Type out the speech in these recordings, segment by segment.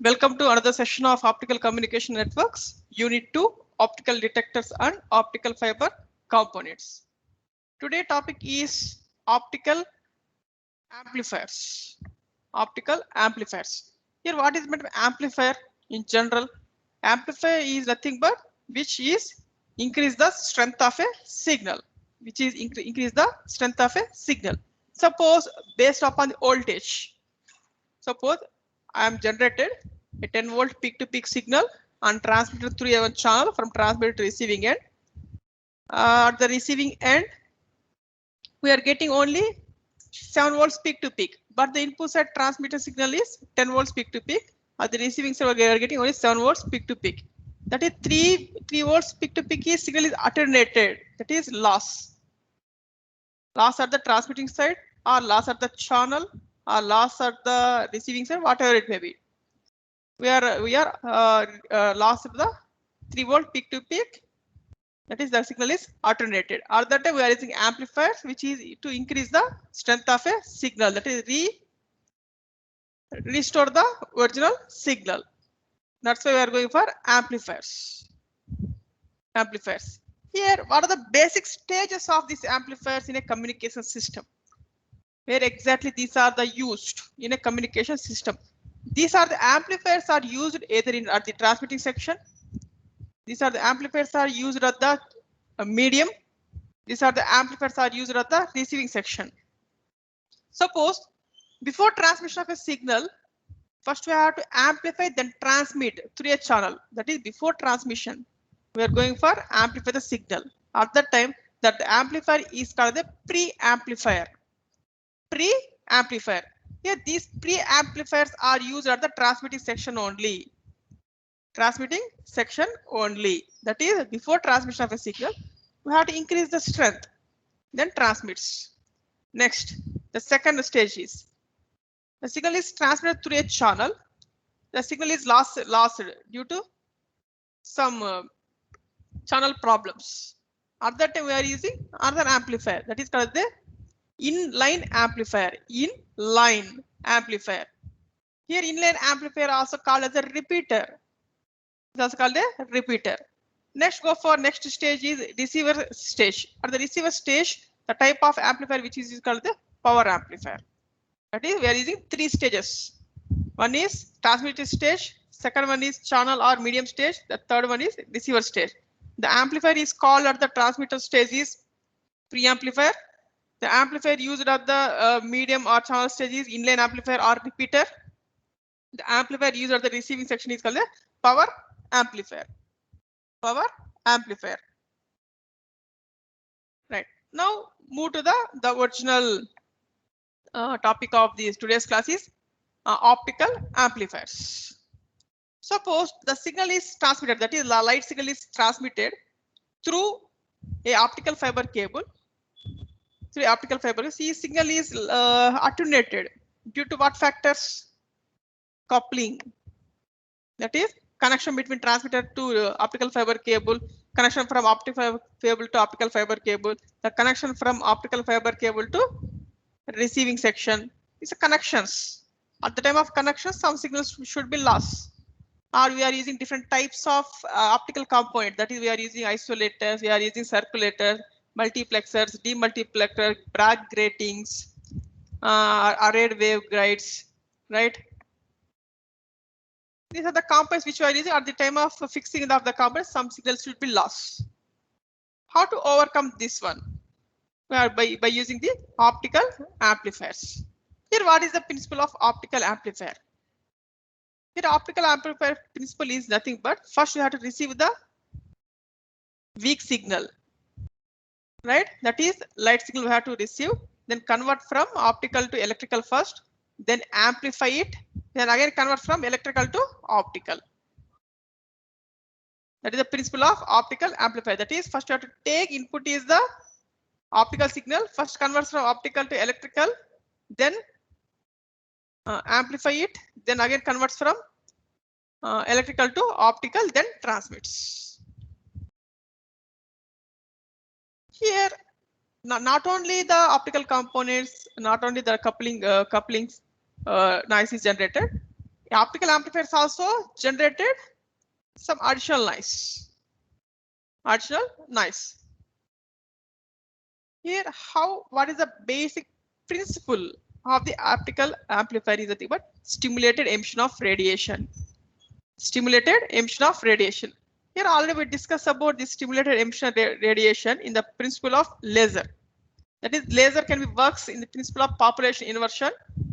Welcome to another session of Optical Communication Networks, Unit 2, Optical Detectors and Optical Fiber Components. Today's topic is optical amplifiers. Optical amplifiers. Here, what is meant by amplifier in general? Amplifier is nothing but which is increase the strength of a signal, which is increase the strength of a signal. Suppose based upon the voltage. Suppose I am generated a 10 volt peak to peak signal and transmitted through a channel from transmitter to receiving end. At the receiving end, we are getting only 7 volts peak to peak, but the input side transmitter signal is 10 volts peak to peak. At the receiving side, we are getting only 7 volts peak to peak. That is 3 volts peak to peak is signal is attenuated. That is loss. Loss at the transmitting side, or loss at the channel, or loss at the receiving side, whatever it may be. We are lost the 3 volt peak to peak. That is the signal is attenuated. Or that time we are using amplifiers, which is to increase the strength of a signal. That is restore the original signal. That's why we are going for amplifiers. Amplifiers. Here, what are the basic stages of these amplifiers in a communication system? Where exactly these are the used in a communication system? These are the amplifiers are used either in at the transmitting section. These are the amplifiers are used at the medium. These are the amplifiers are used at the receiving section. Suppose before transmission of a signal, first we have to amplify then transmit through a channel. That is before transmission. We are going for amplify the signal. At that time, that the amplifier is called the pre-amplifier. Pre-amplifier. Here, these pre-amplifiers are used at the transmitting section only. Transmitting section only. That is before transmission of a signal, we have to increase the strength, then transmits. Next, the second stage is the signal is transmitted through a channel. The signal is lost due to some channel problems. At that time, we are using another amplifier that is called the inline amplifier. Inline amplifier. Here, inline amplifier also called as a repeater. It's also called a repeater. Next, go for next stage is receiver stage. At the receiver stage, the type of amplifier which is called the power amplifier. That is, we are using 3 stages. One is transmitter stage, second one is channel or medium stage, the third one is receiver stage. The amplifier is called at the transmitter stage is pre-amplifier. The amplifier used at the medium or channel stage is inline amplifier or repeater. The amplifier used at the receiving section is called the power amplifier. Power amplifier. Right. Now move to the original topic of this today's class is optical amplifiers. Suppose the signal is transmitted, that is the light signal is transmitted through a optical fiber cable. Through optical fiber, see signal is attenuated due to what factors? Coupling. That is connection between transmitter to optical fiber cable, connection from optical fiber cable to optical fiber cable, the connection from optical fiber cable to receiving section. These are connections. At the time of connection, some signals should be lost. Or we are using different types of optical component. That is, we are using isolators, we are using circulators, multiplexers, demultiplexer, Bragg gratings, arrayed waveguides, right? These are the components which we are using at the time of fixing of the components. Some signals should be lost. How to overcome this one? By using the optical amplifiers. Here, what is the principle of optical amplifier? Here, optical amplifier principle is nothing but first you have to receive the weak signal, right? That is light signal we have to receive, then convert from optical to electrical first, then amplify it, then again convert from electrical to optical. That is the principle of optical amplifier. That is, first you have to take input is the optical signal, first converts from optical to electrical, then amplify it, then again converts from electrical to optical, then transmits. Here, not only the optical components, not only the couplings noise is generated. Optical amplifiers also generated some additional noise. Here, what is the basic principle of the optical amplifier is nothing but stimulated emission of radiation. Stimulated emission of radiation. Here already we discussed about the stimulated emission radiation in the principle of laser. That is, laser can be works in the principle of population inversion.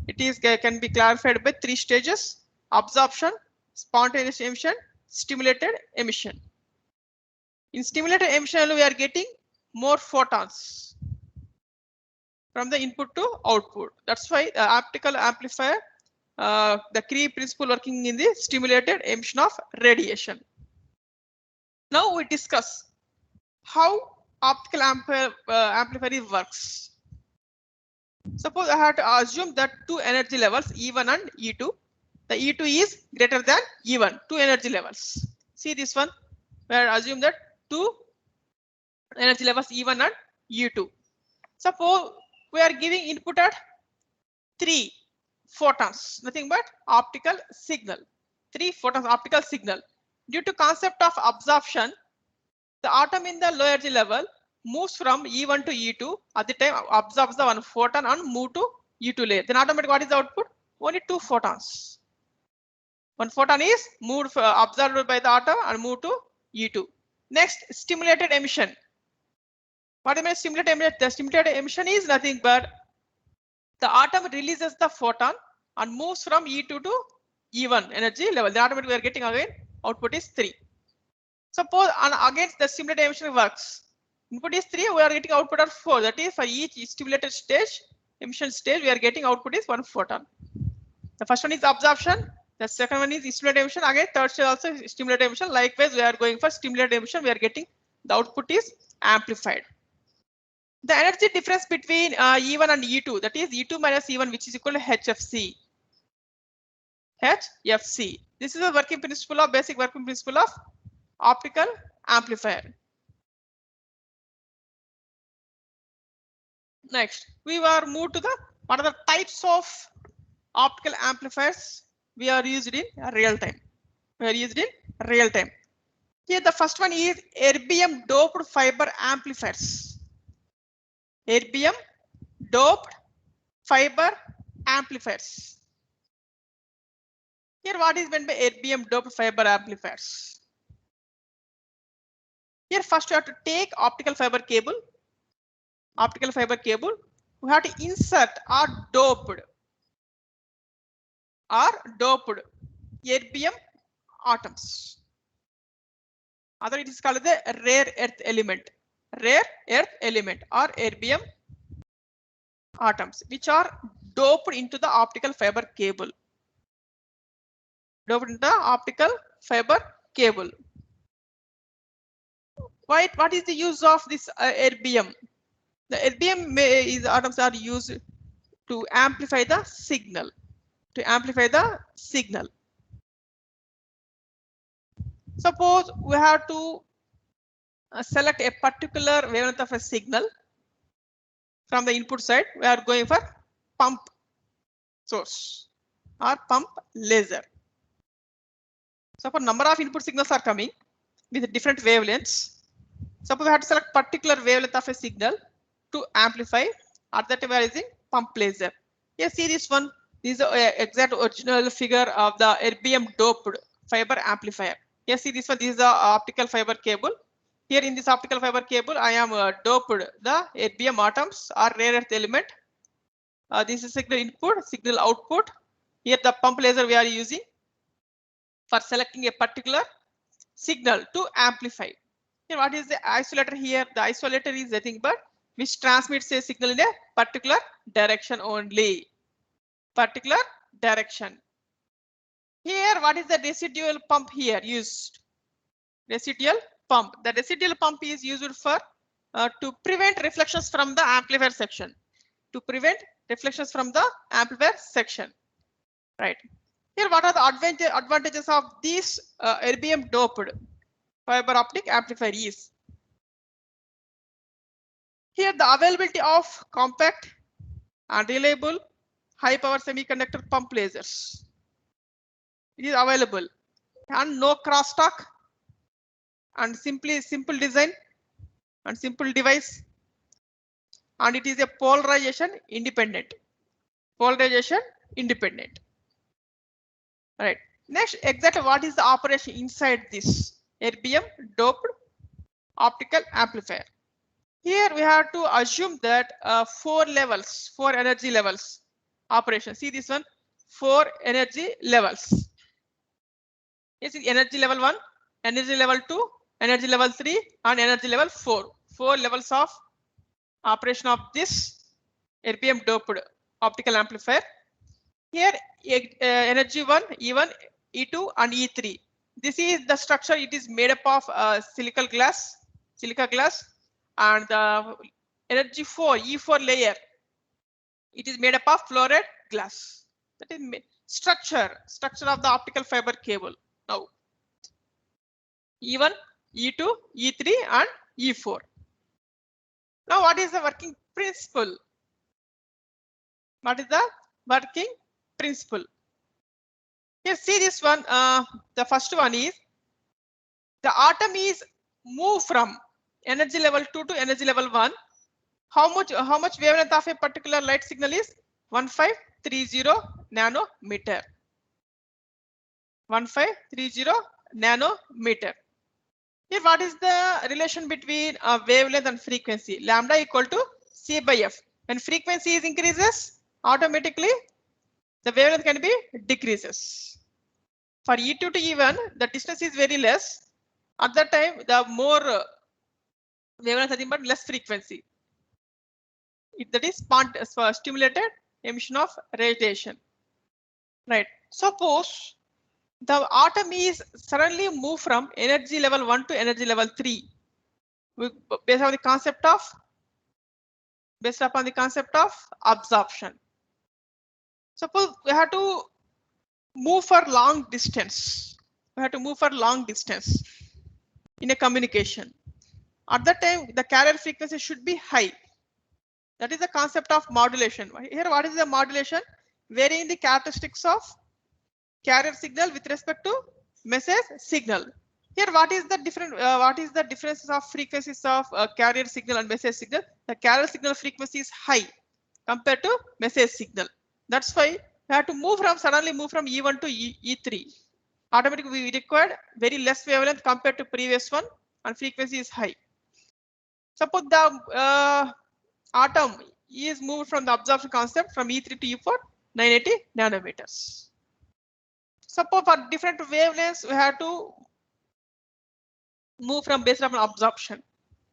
It is can be clarified by 3 stages: absorption, spontaneous emission, stimulated emission. In stimulated emission, we are getting more photons from the input to output. That's why the optical amplifier, the key principle working in the stimulated emission of radiation. Now we discuss how optical amplifier works. Suppose I have to assume that two energy levels E1 and E2. The E2 is greater than E1, two energy levels. See this one, where I assume that two energy levels E1 and E2. Suppose we are giving input at 3 photons, nothing but optical signal. 3 photons optical signal. Due to concept of absorption, the atom in the low energy level moves from E1 to E2. At the time absorbs the 1 photon and move to E2 layer. Then automatically what is the output? Only 2 photons. 1 photon is moved absorbed by the atom and moved to E2. Next, stimulated emission. What do you mean stimulated emission? The stimulated emission is nothing but the atom releases the photon and moves from E2 to E1 energy level. The automatically we are getting again output is 3. Suppose and against the stimulated emission works. Input is 3, we are getting output of 4. That is, for each stimulated stage, emission stage, we are getting output is 1 photon. The first one is absorption. The second one is stimulated emission. Again, third stage also stimulated emission. Likewise, we are going for stimulated emission. We are getting the output is amplified. The energy difference between E1 and E2, that is E2 minus E1, which is equal to HFC. HFC. This is a working principle of basic working principle of optical amplifier. Next, we are moved to the what are the types of optical amplifiers we are used in real time. Here the first one is erbium doped fiber amplifiers. Erbium doped fiber amplifiers. Here what is meant by erbium doped fiber amplifiers? Here first you have to take optical fiber cable. We have to insert or doped erbium atoms. Other it is called the rare earth element or erbium atoms, which are doped into the optical fiber cable. What is the use of this erbium? The erbium atoms are used to amplify the signal. Suppose we have to select a particular wavelength of a signal from the input side. We are going for pump source or pump laser. Suppose number of input signals are coming with different wavelengths. Suppose we have to select particular wavelength of a signal to amplify. At that we are using pump laser. Here see this one. This is the exact original figure of the erbium doped fiber amplifier. Here see this one. This is the optical fiber cable. Here in this optical fiber cable, I am doped the erbium atoms or rare earth element. This is signal input, signal output. Here the pump laser we are using for selecting a particular signal to amplify. Here what is the isolator here? The isolator is nothing but which transmits a signal in a particular direction only. Here what is the residual pump here used? Residual pump. The residual pump is used for to prevent reflections from the amplifier section. Right. Here what are the advantages of this erbium doped fiber optic amplifier is? Here the availability of compact and reliable high power semiconductor pump lasers. It is available and no crosstalk and simple design and simple device, and it is a polarization independent. Polarization independent. Right. Next, exactly what is the operation inside this erbium doped optical amplifier? Here we have to assume that 4 levels, 4 energy levels operation. See this one, 4 energy levels. Yes, energy level 1, energy level 2, energy level 3, and energy level 4. 4 levels of operation of this erbium doped optical amplifier. Here energy 1, E1, E2, and E3. This is the structure. It is made up of silica glass, and the energy 4, E4 layer. It is made up of fluoride glass. That is structure of the optical fiber cable. Now E1, E2, E3, and E4. Now what is the working principle? What is the working principle? Here, see this one. The first one is the atom is moved from energy level 2 to energy level 1. How much wavelength of a particular light signal is 1530 nanometer. 1530 nanometer. Here, what is the relation between wavelength and frequency? Lambda equal to C by F. When frequency is increases, automatically the wavelength can be decreases. For E2 to E1, the distance is very less. At that time, the more wavelength, but less frequency. That is stimulated emission of radiation. Right. Suppose the atom is suddenly moved from energy level 1 to energy level 3, based on the concept of absorption. Suppose we have to move for long distance. In a communication. At that time, the carrier frequency should be high. That is the concept of modulation. Here, what is the modulation? Varying the characteristics of carrier signal with respect to message signal. Here, what is the differences of frequencies of carrier signal and message signal? The carrier signal frequency is high compared to message signal. That's why we have to suddenly move from E1 to E3. Automatically, we required very less wavelength compared to previous one, and frequency is high. Suppose the atom is moved from the absorption concept from E3 to E4, 980 nanometers. Suppose for different wavelengths, we have to move from based on absorption.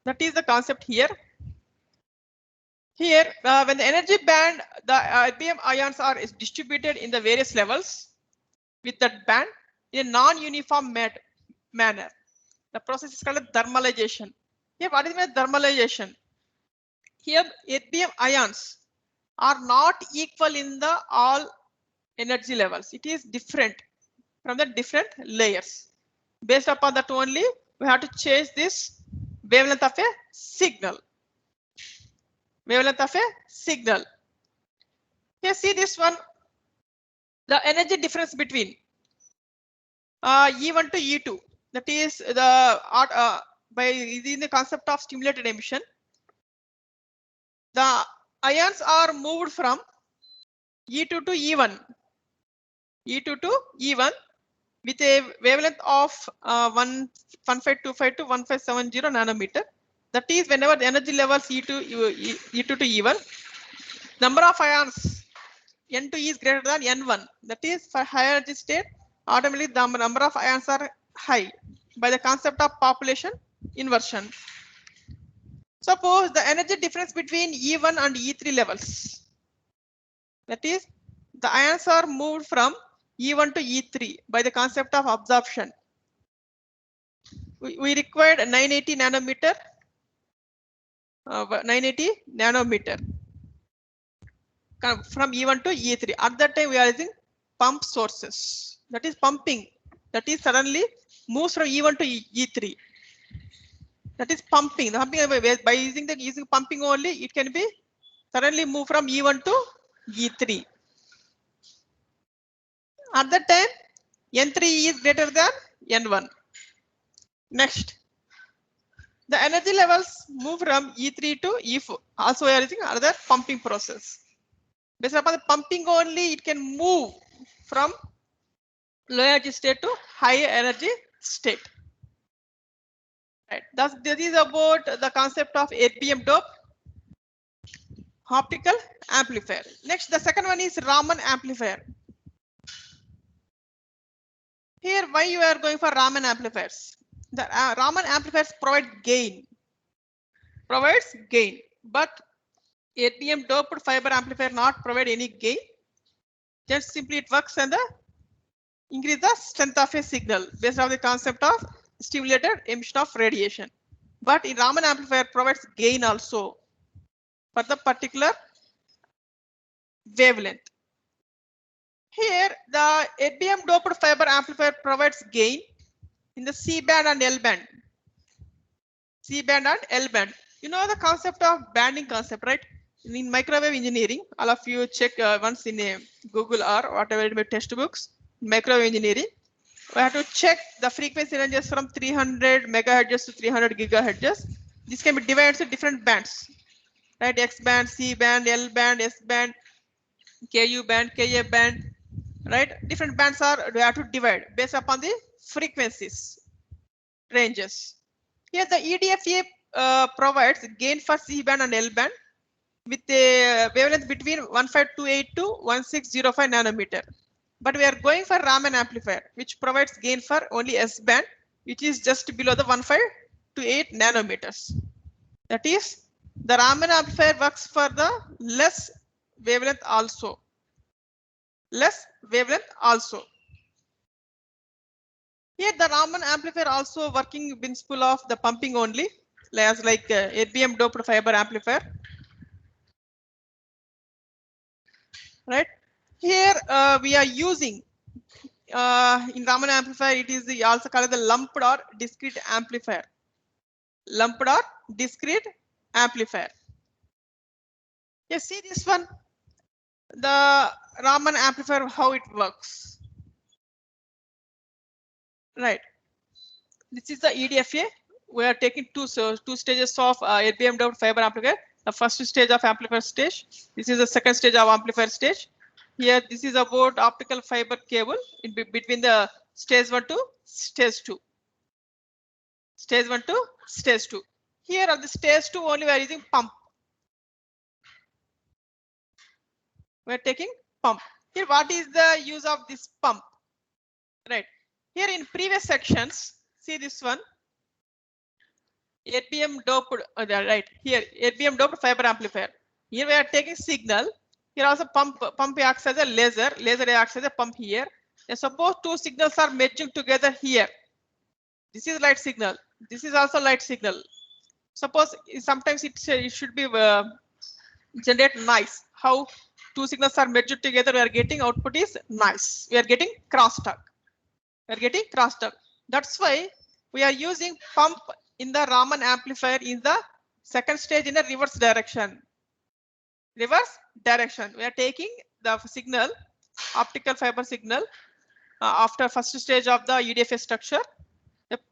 That is the concept here. Here, when the energy band, the erbium ions are distributed in the various levels with that band in a non-uniform manner. The process is called thermalization. Here, what is the thermalization? Here, erbium ions are not equal in the all energy levels. It is different from the different layers. Based upon that only, we have to change this wavelength of a signal. Here, see this one. The energy difference between E1 to E2. That is the by using the concept of stimulated emission. The ions are moved from E2 to E1. With a wavelength of 1525 to 1570 nanometer. That is whenever the energy levels E2 to E1, number of ions N2 is greater than N1. That is for higher energy state, automatically the number of ions are high by the concept of population inversion. Suppose the energy difference between E1 and E3 levels. That is, the ions are moved from E1 to E3 by the concept of absorption. We required 980 nanometer. 980 nanometer from E1 to E3. At that time, we are using pump sources. That is pumping. That is suddenly moves from E1 to E3. That is pumping. By using pumping only, it can be suddenly move from E1 to E3. At that time, N3 is greater than N1. Next, the energy levels move from E3 to E4. Also, we are using another pumping process. Based upon the pumping only, it can move from low energy state to high energy state. Right. Thus, this is about the concept of erbium dope optical amplifier. Next, the second one is Raman amplifier. Here, why you are going for Raman amplifiers? The Raman amplifiers provide gain. Provides gain, but erbium doped fiber amplifier not provide any gain. Just simply it works and increase the strength of a signal based on the concept of stimulated emission of radiation. But in Raman amplifier provides gain also for the particular wavelength. Here, the erbium doped fiber amplifier provides gain in the C band and L band. C band and L band. You know the concept of banding concept, right? In microwave engineering, all of you check once in a Google or whatever it may textbooks. Microwave engineering, we have to check the frequency ranges from 300 megahertz to 300 gigahertz. This can be divided into different bands, right? X band, C band, L band, S band, KU band, KA band, right? Different bands are we have to divide based upon the frequencies ranges. Here the EDFA provides gain for C band and L band with a wavelength between 1528 to 1605 nanometer. But we are going for Raman amplifier, which provides gain for only S band, which is just below the 1528 nanometers. That is, the Raman amplifier works for the less wavelength also. Less wavelength also. Here the Raman amplifier also working principle of the pumping only, as like erbium doped fiber amplifier. Right. Here we are using in Raman amplifier, it is also called the lumped or discrete amplifier. Lumped or discrete amplifier. You see this one, the Raman amplifier, how it works. Right. This is the EDFA. We are taking two stages of erbium doped fiber amplifier. The first stage of amplifier stage. This is the second stage of amplifier stage. Here, this is about optical fiber cable in between the stage 1 to stage 2. Stage 1 to stage 2. Here on the stage 2 only we are using pump. We are taking pump. Here, what is the use of this pump? Right. Here in previous sections, see this one. erbium doped, right here, erbium doped fiber amplifier. Here we are taking signal. Here also pump acts as a laser acts as a pump here. And suppose two signals are merging together here. This is light signal. This is also light signal. Suppose sometimes it should be generate noise. How two signals are merged together, we are getting output is noise. We are getting crosstalk. We are getting crosstalk. That's why we are using pump in the Raman amplifier in the second stage in a reverse direction. Reverse direction. We are taking the signal, optical fiber signal, after first stage of the EDFA structure.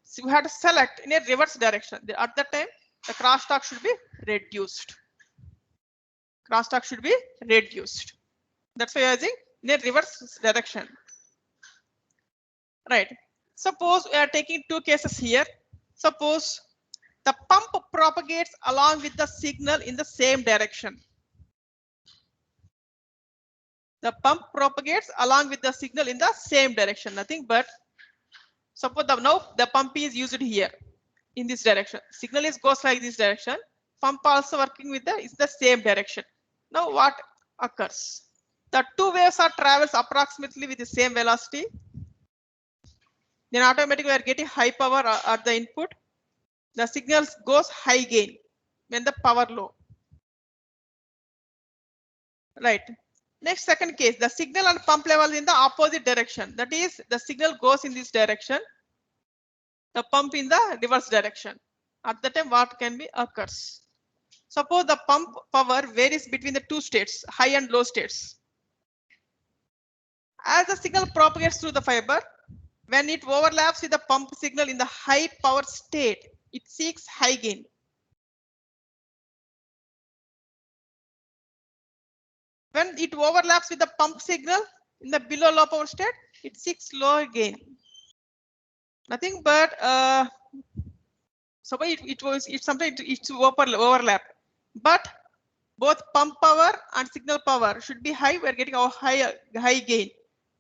So we have to select in a reverse direction. At that time, the crosstalk should be reduced. Crosstalk should be reduced. That's why we are using in a reverse direction. Right. Suppose we are taking two cases here. Suppose the pump propagates along with the signal in the same direction. The pump propagates along with the signal in the same direction. Nothing but suppose now the pump is used here in this direction. Signal goes like this direction. Pump also working with the same direction. Now what occurs? The two waves are travels approximately with the same velocity. Then automatically we are getting high power at the input. The signals goes high gain when the power low. Right. Next second case, the signal and pump level in the opposite direction. That is, the signal goes in this direction, the pump in the reverse direction. At the time, what can be occurs? Suppose the pump power varies between the two states, high and low states. As the signal propagates through the fiber, When it overlaps with the pump signal in the high power state, it seeks high gain. When it overlaps with the pump signal in the below low power state, it seeks lower gain. Nothing but so it's sometimes it's overlap, but both pump power and signal power should be high. We're getting a high gain,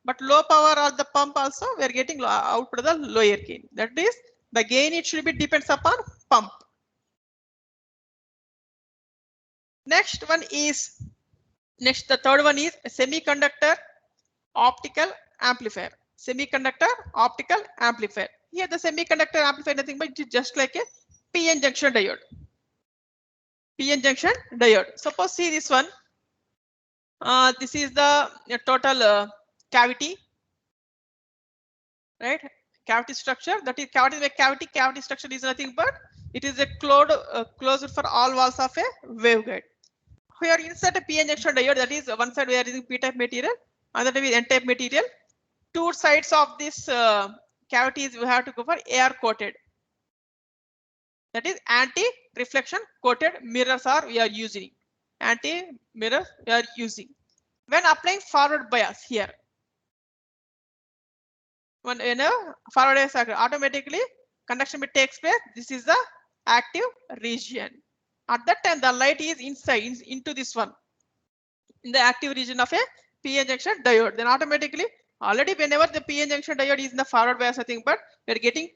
but low power or the pump also we're getting output of the lower gain. That is the gain. It should be depends upon pump. Next one is the third one is a semiconductor optical amplifier. Semiconductor optical amplifier. Here the semiconductor amplifier nothing but it is just like a PN junction diode. PN junction diode. Suppose see this one. This is the total cavity, right? Cavity structure. That is cavity structure is nothing but it is a closed for all walls of a waveguide. Here insert a PN junction diode. That is one side we are using P-type material, another is N-type material. Two sides of this cavities we have to go for AR coated. That is anti-reflection coated mirrors we are using. Anti-mirror we are using. When applying forward bias here, when forward bias automatically conduction bit takes place. This is the active region. At that time, the light is inside into this one in the active region of a PN junction diode. Then automatically, already whenever the PN junction diode is in the forward bias, I think, but we are getting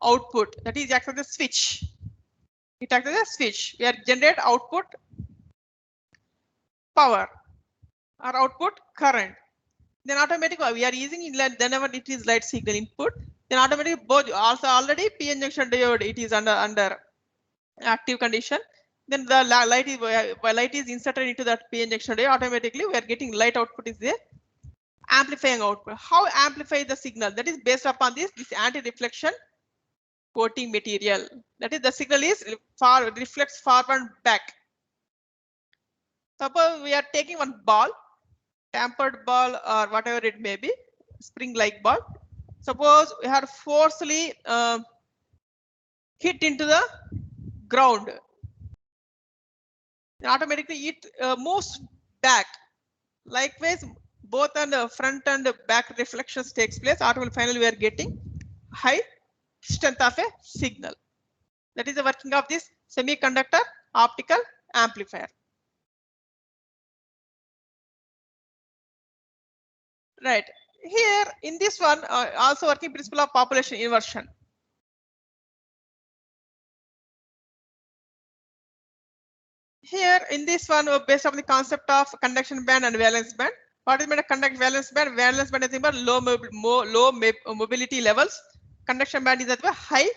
output. That is acts as a switch. It acts as a switch. We are generate output power or output current. Then automatically we are using whenever it is light signal input. Then automatically both also already PN junction diode it is under active condition. Then the light is inserted into that PN junction diode. Automatically we are getting light output is there. Amplifying output. How amplify the signal? That is based upon this anti-reflection coating material. That is the signal is reflects forward back. Suppose we are taking one ball, tampered ball or whatever it may be, spring-like ball. Suppose we have forcefully hit into the ground. Then automatically it moves back. Likewise, both on the front and back reflections takes place. Automatically, finally, we are getting high strength of a signal. That is the working of this semiconductor optical amplifier. Right here in this one, also working principle of population inversion. Here in this one, based on the concept of conduction band and valence band. What is meant a valence band? Valence band is about low mobility levels. Conduction band is at the high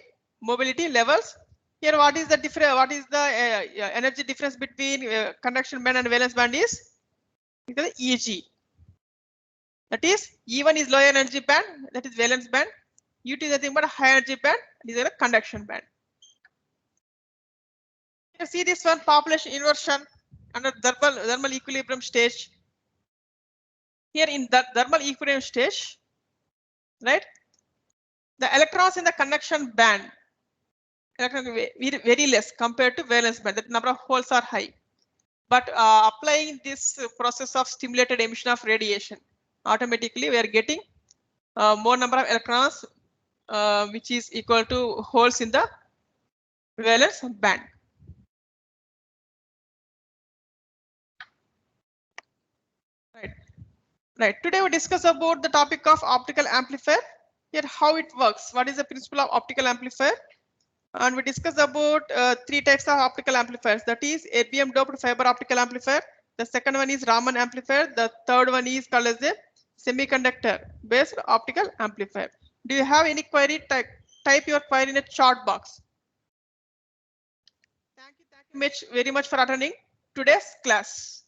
mobility levels. Here, what is the difference? What is the energy difference between conduction band and valence band is EG. That is E1 is low energy band, that is valence band. U2 is nothing but a high energy band, this is a conduction band. You see this one population inversion under thermal equilibrium stage. Here in the thermal equilibrium stage, right? The electrons in the conduction band very less compared to valence band. The number of holes are high. But applying this process of stimulated emission of radiation, automatically we are getting more number of electrons, which is equal to holes in the valence band. Right. Today we discuss about the topic of optical amplifier. Here how it works. What is the principle of optical amplifier? And we discuss about three types of optical amplifiers. That is erbium doped fiber optical amplifier. The second one is Raman amplifier. The third one is called as a semiconductor based optical amplifier. Do you have any query? Type your query in a chat box. Thank you very much for attending today's class.